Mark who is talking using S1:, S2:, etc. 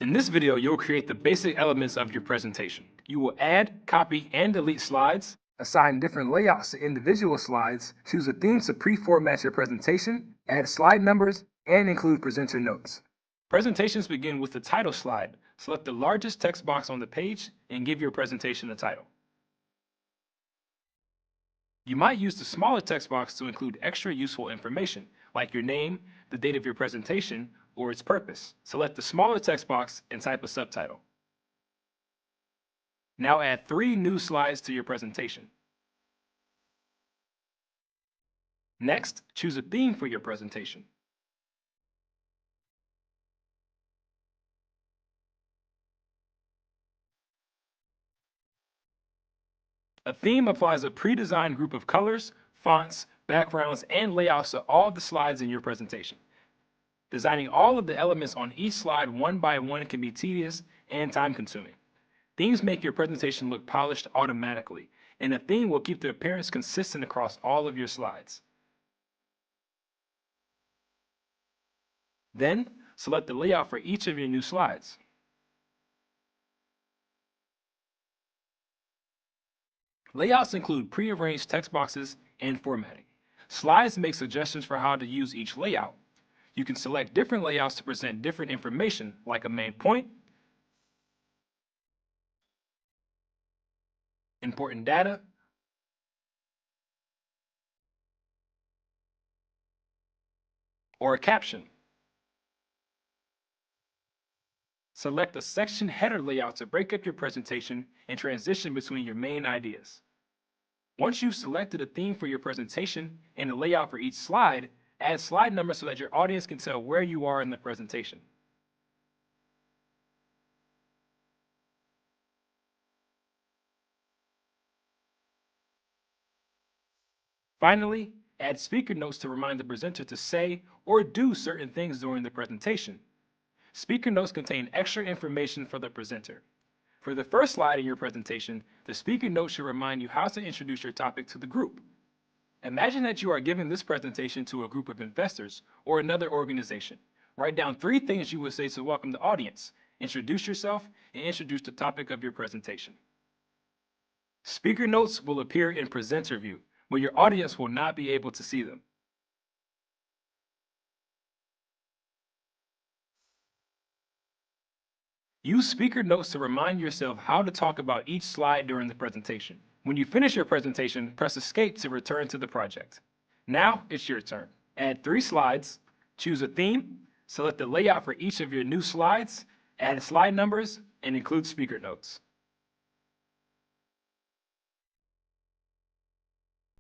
S1: In this video, you'll create the basic elements of your presentation. You will add, copy, and delete slides, assign different layouts to individual slides, choose a theme to pre-format your presentation, add slide numbers, and include presenter notes. Presentations begin with the title slide. Select the largest text box on the page and give your presentation a title. You might use the smaller text box to include extra useful information, like your name, the date of your presentation, or its purpose. Select the smaller text box and type a subtitle. Now add 3 new slides to your presentation. Next, choose a theme for your presentation. A theme applies a pre-designed group of colors, fonts, backgrounds, and layouts to all the slides in your presentation. Designing all of the elements on each slide one by one can be tedious and time-consuming. Themes make your presentation look polished automatically, and a theme will keep the appearance consistent across all of your slides. Then, select the layout for each of your new slides. Layouts include pre-arranged text boxes and formatting. Slides make suggestions for how to use each layout. You can select different layouts to present different information, like a main point, important data, or a caption. Select a section header layout to break up your presentation and transition between your main ideas. Once you've selected a theme for your presentation and a layout for each slide, add slide numbers so that your audience can tell where you are in the presentation. Finally, add speaker notes to remind the presenter to say or do certain things during the presentation. Speaker notes contain extra information for the presenter. For the first slide in your presentation, the speaker note should remind you how to introduce your topic to the group. Imagine that you are giving this presentation to a group of investors or another organization. Write down 3 things you would say to welcome the audience, introduce yourself, and introduce the topic of your presentation. Speaker notes will appear in presenter view, but your audience will not be able to see them. Use speaker notes to remind yourself how to talk about each slide during the presentation. When you finish your presentation, press Escape to return to the project. Now it's your turn. Add 3 slides, choose a theme, select the layout for each of your new slides, add slide numbers, and include speaker notes.